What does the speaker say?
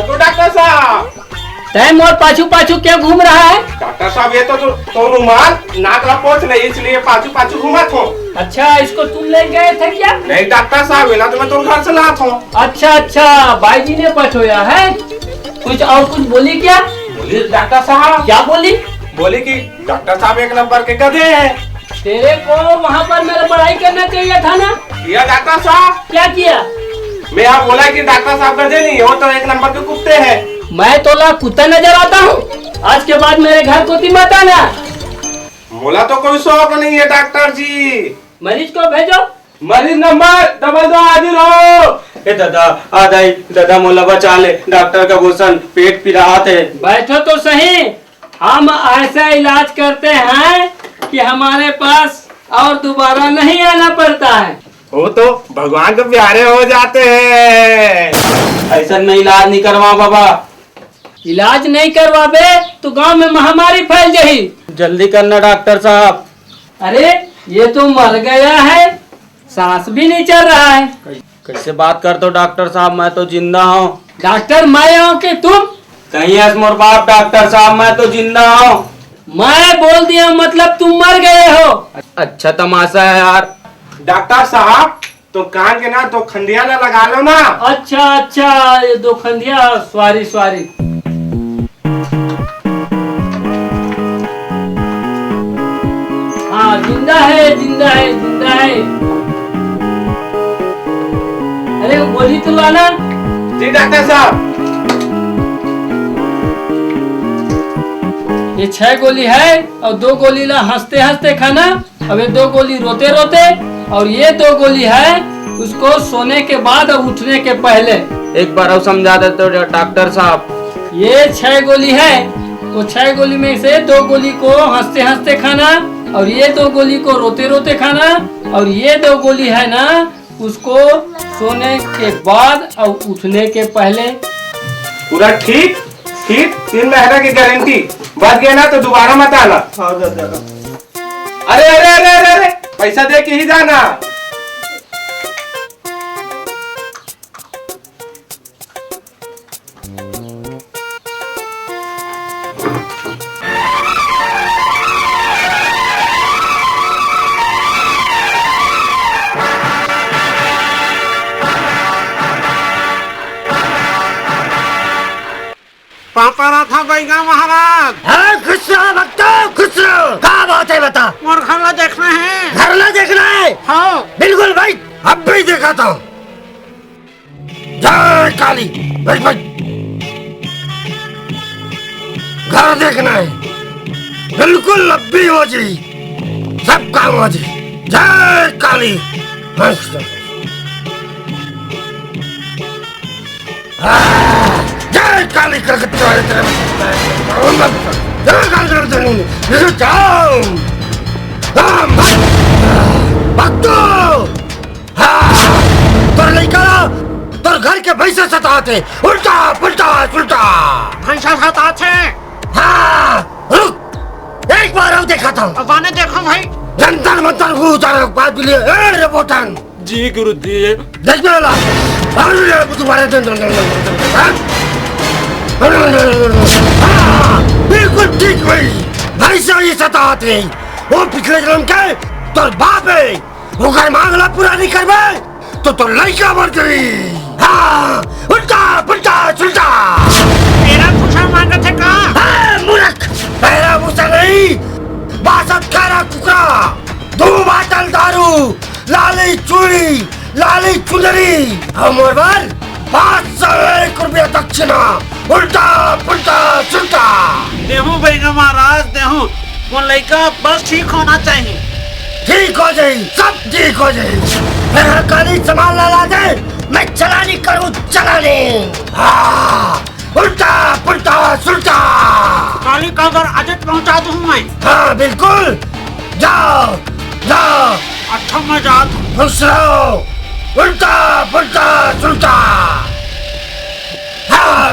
तो डॉक्टर साहब टाइम और पाछू पाछू क्या घूम रहा है? डॉक्टर साहब ये तो रुमाल नाक का पोछ नहीं इसलिए पाछू पाछू घूमा था। अच्छा, इसको तुम ले गए थे क्या? नहीं डॉक्टर साहब ना तो मैं तुम घर से ला था। अच्छा, भाई जी ने पछोया है। कुछ और कुछ बोली क्या? बोली डॉक्टर साहब। क्या बोली? बोली कि डॉक्टर साहब एक नंबर के गधे हैं। तेरे को वहाँ पर मेरा पढ़ाई करना चाहिए था ना? किया डॉक्टर साहब। क्या किया? मैं यहाँ बोला कि डॉक्टर साहब गधे नहीं हो तो एक नंबर के कुत्ते हैं। मैं तो ला कुत्ता नजर आता हूँ। आज के बाद मेरे घर को मत आना। बोला तो कोई शौक नहीं है डॉक्टर जी। मरीज को भेजो। मरीज नंबर 22 हाजिर हो। ए दादा आ जाई दादा मोला बचा ले, डॉक्टर का भूषण पेट पी रहा थे। बैठो तो सही। हम ऐसा इलाज करते हैं कि हमारे पास और दोबारा नहीं आना पड़ता है। वो तो भगवान के प्यारे हो जाते हैं। ऐसा नहीं इलाज नहीं करवा बाबा। इलाज नहीं करवाबे तो गांव में महामारी फैल जाही। जल्दी करना डॉक्टर साहब। अरे ये तो मर गया है, सांस भी नहीं चल रहा है। कैसे बात करते हो डॉक्टर साहब, मैं तो जिंदा हूँ। डॉक्टर मैं हूँ कि तुम? कहीं है मोर बाप डॉक्टर साहब, मैं तो जिंदा हूँ। मैं बोल दिया मतलब तुम मर गए हो। अच्छा तमाशा है यार। डॉक्टर साहब तो कान के ना तो खंडिया ना लगा लो ना। अच्छा, ये दो खंडिया। सॉरी। हाँ, जिंदा है। अरे गोली तो लाना। जी डॉक्टर साहब। ये 6 गोली है और 2 गोली ला हंसते खाना। अब ये 2 गोली रोते और ये 2 गोली है उसको सोने के बाद और उठने के पहले। एक बार और समझा देते हो डॉक्टर साहब। ये 6 गोली है तो 6 गोली में से 2 गोली को हंसते खाना और ये 2 गोली को रोते खाना और ये 2 गोली है ना उसको सोने के बाद और उठने के पहले। पूरा ठीक 3 महीने की गारंटी। बच गया ना तो दोबारा मत आना। अरे पैसा दे के ही जाना। पापा था बैगा महाराज। खुश रहो भक्तो, खुश रहो। क्या बात है बता। मोर घर देखना है। घर ला देखना है? हाँ बिल्कुल भाई, अब भी दिखाता हूँ। जय काली। भाई घर देखना है, बिल्कुल अब भी हो जी, सब काम हो जी। जय काली। जय काली कलकत्ता वाले तेरे तोर लइका तोर घर के भैंसा सताते उल्टा पुल्टा उल्टा भैंसा सताते। हाँ रुक, एक बार और दिखाता हूँ। अब आने देखो भाई। जंतर मंतर को उतारो बात भी ले बोतन। जी गुरु जी। देख मेरा तुम्हारे बिल्कुल ठीक भाई। भैंसा ही सताते वो पिछले जन्म के तोर बाप है। वो घर मांगला पूरा नहीं करबे तो लड़का मर गई। हाँ उल्टा पुल्टा सुल्टा। मेरा पूछा मांगा थे का? मूर्ख, मेरा पूछा नहीं, बासत खारा कुकरा, 2 बाटल दारू, लाली चूड़ी, लाली चुनरी, हमर बार 501 रुपया दक्षिणा। उल्टा पुल्टा सुल्टा। देहू बैगा महाराज देहू। वो लड़का बस ठीक होना चाहिए। ठीक हो जाए, सब ठीक हो जाए। मेरा काली सामान ला दे, मैं चलानी करूँ चलानी। हाँ उल्टा पुल्टा सुल्टा। काली का घर आज पहुंचा दूं मैं। हाँ बिल्कुल, जाओ जाओ। अच्छा मैं जाता हूँ। खुश रहो। उल्टा पुल्टा सुल्टा। हाँ